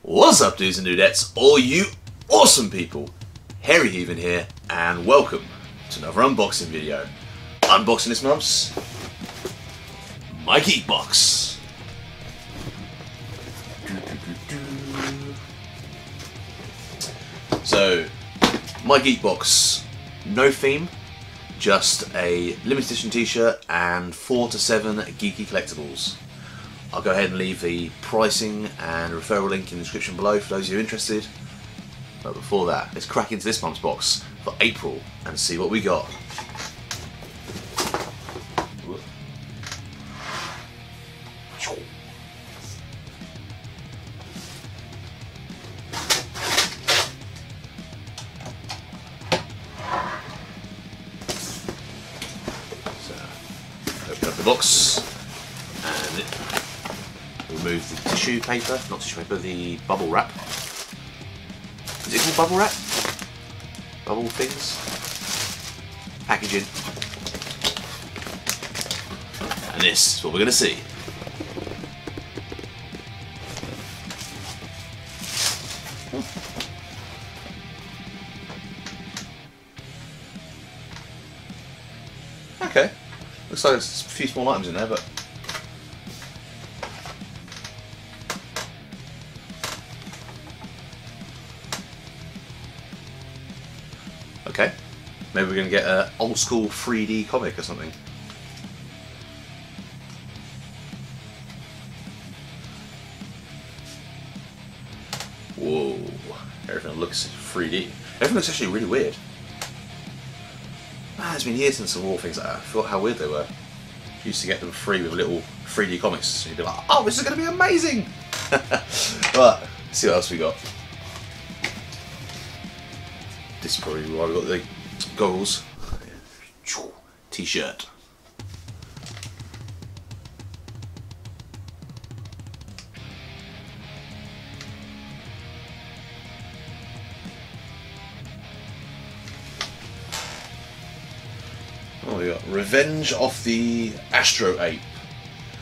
What's up, dudes and dudettes, all you awesome people? Hairy Heathen here, and welcome to another unboxing video. Unboxing this month's My Geek Box. So, My Geek Box, no theme, just a limited edition t-shirt and 4 to 7 geeky collectibles. I'll go ahead and leave the pricing and referral link in the description below for those of you interested. But before that, let's crack into this month's box for April and see what we got. So, open up the box and remove the tissue paper, not tissue paper, the bubble wrap. Is it called bubble wrap? Bubble things? Packaging. And this is what we're going to see. Okay. Looks like there's a few small items in there, but okay, maybe we're going to get an old school 3D comic or something. Whoa, everything looks 3D. Everything looks actually really weird. Man, it's been years since I wore things like that. I forgot how weird they were. I used to get them free with little 3D comics. And you'd be like, oh, this is going to be amazing! Right, let's see what else we got. This is probably why we got the goggles. T-shirt. Oh, we got Revenge of the Astro Ape.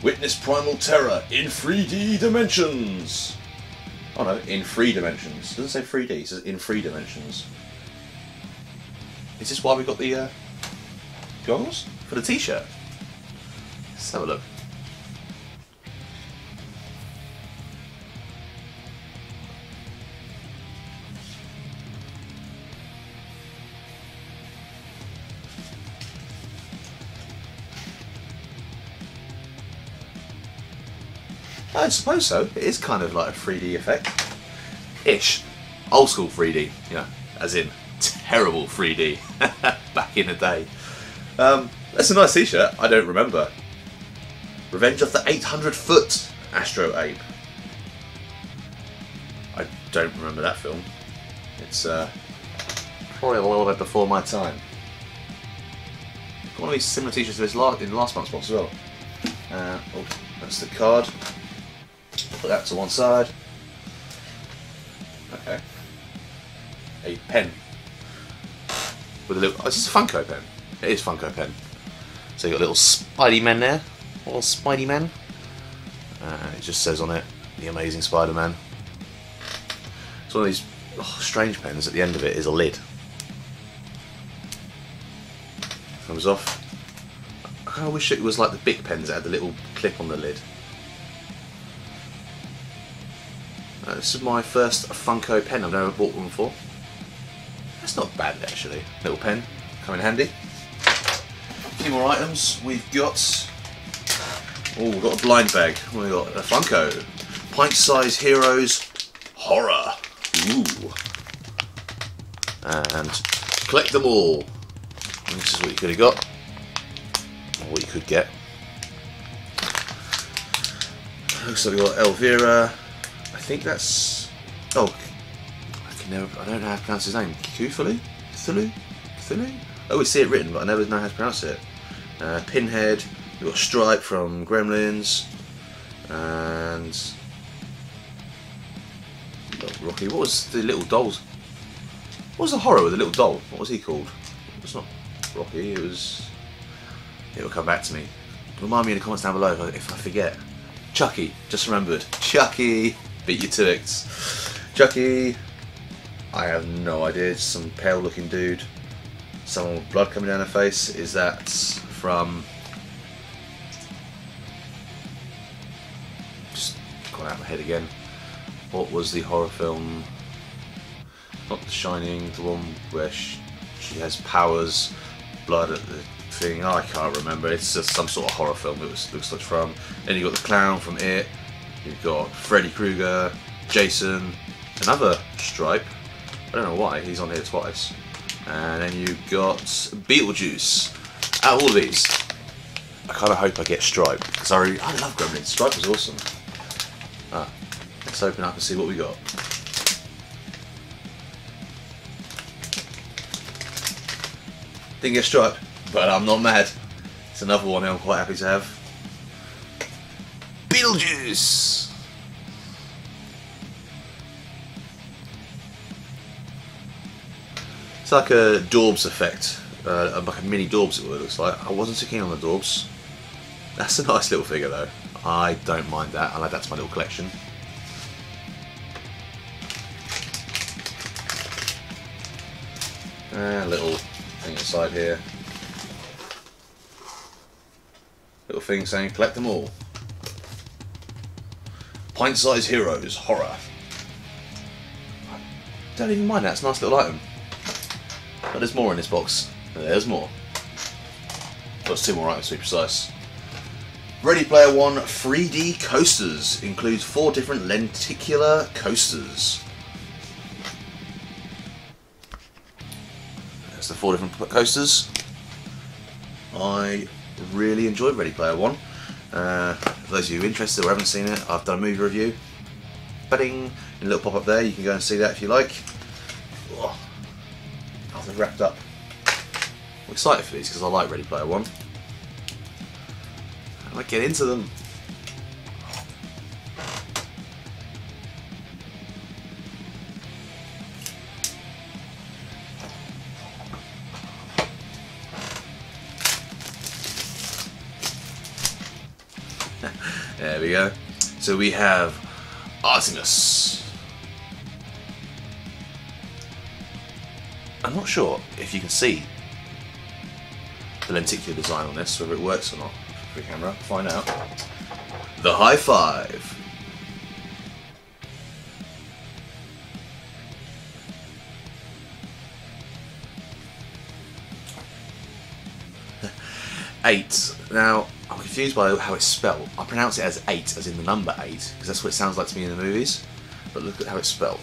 Witness primal terror in 3D dimensions. Oh no, in 3 dimensions. It doesn't say 3D, it says in 3 dimensions. Is this why we got the goggles? For the t-shirt? Let's have a look. I suppose so. It is kind of like a 3D effect. Ish. Old school 3D, you know, as in terrible 3D back in the day. That's a nice t-shirt. I don't remember. Revenge of the 800-foot Astro Ape. I don't remember that film. It's probably a little bit before my time. Got one of these similar t-shirts to this in last month's box as well. Oh, that's the card. Put that to one side. Okay. A pen. With a little, oh, is this a Funko pen? It is Funko pen. So you got little Spidey men there, little Spidey men. It just says on it, the Amazing Spider-Man. It's one of these strange pens. At the end of it is a lid. Comes off. I kind of wish it was like the big pens that had the little clip on the lid. This is my first Funko pen. I've never bought one before. That's not bad actually. Little pen, come in handy. A few more items. We've got. Oh, we've got a blind bag. We've got a Funko. Pint-sized Heroes Horror. Ooh. And collect them all. And this is what you could have got. Or what you could get. Looks like we've got Elvira. I think that's. Oh. I don't know how to pronounce his name. Cthulhu? Cthulhu? Cthulhu? I always see it written, but I never know how to pronounce it. Pinhead. We've got Stripe from Gremlins. And Rocky. What was the little dolls? What was the horror with the little doll? What was he called? It was not Rocky, it was. It'll come back to me. Remind me in the comments down below if I forget. Chucky, just remembered. Chucky! Beat you to it. Chucky, I have no idea. It's some pale looking dude. Someone with blood coming down her face. Is that from... Just gone out of my head again. What was the horror film? Not The Shining, the one where she has powers, blood at the thing. Oh, I can't remember. It's just some sort of horror film it looks like from. Then you've got the clown from It. You've got Freddy Krueger, Jason, another Stripe. I don't know why, he's on here twice. And then you've got Beetlejuice. Out of all of these, I kind of hope I get Stripe, because I love Gremlins. Stripe was awesome. Let's open up and see what we got. Didn't get Stripe, but I'm not mad. It's another one I'm quite happy to have. Beetlejuice! It's like a Dorbs effect, like a mini Dorbs it looks like. I wasn't too keen on the Dorbs. That's a nice little figure though. I don't mind that. I like that to my little collection. Little thing inside here. Little thing saying collect them all. Pint-sized heroes, horror. Don't even mind that, it's a nice little item. But there's more in this box. There's more. There's 2 more items to be precise. Ready Player One 3D coasters. Includes 4 different lenticular coasters. There's the 4 different coasters. I really enjoyed Ready Player One. For those of you interested or haven't seen it, I've done a movie review. Ba-ding! In a little pop-up there, you can go and see that if you like. Oh, they're wrapped up. I'm excited for these because I like Ready Player One. I might get into them. There we go. So we have Artemis. I'm not sure if you can see the lenticular design on this, whether it works or not. For the camera, find out. The High Five. Eight. Now, I'm confused by how it's spelled. I pronounce it as 8, as in the number 8, because that's what it sounds like to me in the movies. But look at how it's spelled.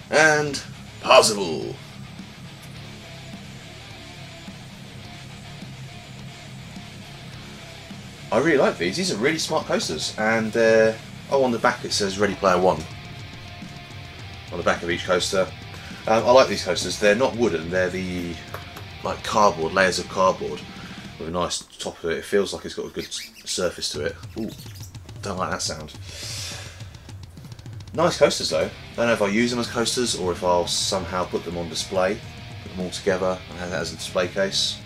And Parzival. I really like these. These are really smart coasters. And oh, on the back it says Ready Player One. On the back of each coaster. I like these coasters. They're not wooden. They're the like cardboard, layers of cardboard with a nice top of it. It feels like it's got a good surface to it. Ooh, don't like that sound. Nice coasters though. Don't know if I'll use them as coasters or if I'll somehow put them on display. Put them all together and have that as a display case.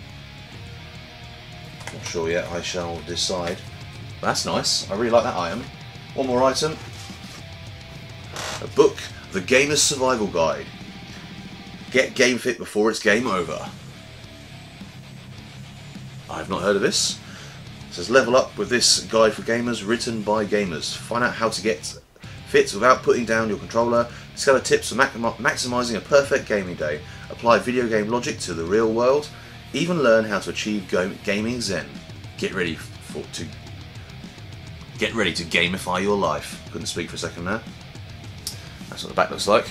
Not sure yet. I shall decide. But that's nice. I really like that item. One more item. A book. The Gamer's Survival Guide. Get game fit before it's game over. I've not heard of this. It says level up with this guide for gamers written by gamers. Find out how to get fit without putting down your controller. Discover tips for maximising a perfect gaming day. Apply video game logic to the real world. Even learn how to achieve gaming zen. Get ready to gamify your life. Couldn't speak for a second there. That's what the back looks like.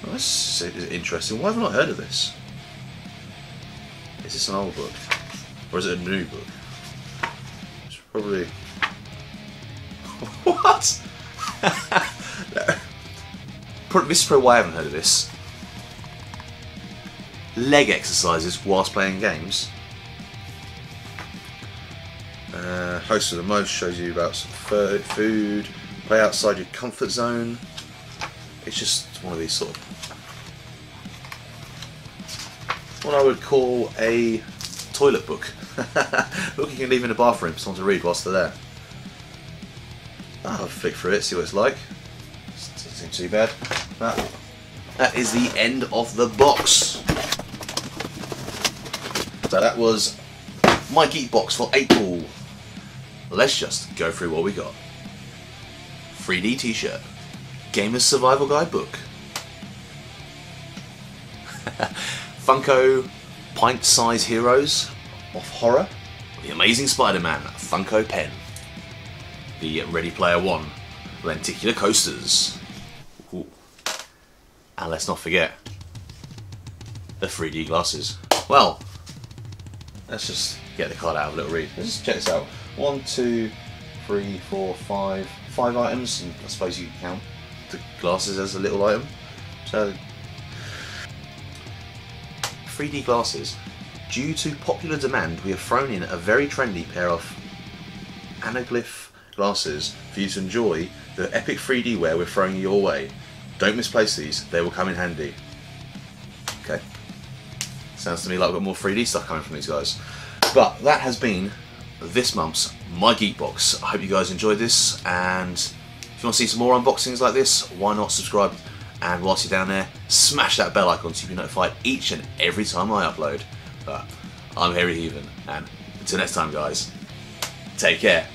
Well, this is interesting. Why have I not heard of this? Is this an old book? Or is it a new book? It's probably... What? This is probably why I haven't heard of this. Leg exercises whilst playing games. Host of the most shows you about some food. Play outside your comfort zone. It's just one of these sort of what I would call a toilet book. Book you can leave in the bathroom for someone to read whilst they're there. I'll flick through it, see what it's like. Doesn't seem too bad. But that is the end of the box. So that was my Geek Box for April. Let's just go through what we got. 3D t-shirt. Gamer's Survival Guide book. Funko pint-size heroes of horror. The Amazing Spider-Man Funko pen. The Ready Player One lenticular coasters. Ooh. And let's not forget the 3D glasses. Well, let's just get the card out, have a little read. Let's just check this out. 1, 2, 3, 4, 5 items, and I suppose you can count the glasses as a little item. So 3D glasses. Due to popular demand, we have thrown in a very trendy pair of anaglyph glasses for you to enjoy the epic 3D wear we're throwing your way. Don't misplace these, they will come in handy. Okay. Sounds to me like we've got more 3D stuff coming from these guys. But that has been this month's My Geek Box. I hope you guys enjoyed this, and if you want to see some more unboxings like this, why not subscribe? And whilst you're down there, smash that bell icon so you can be notified each and every time I upload. But I'm Heathen, and until next time guys, take care.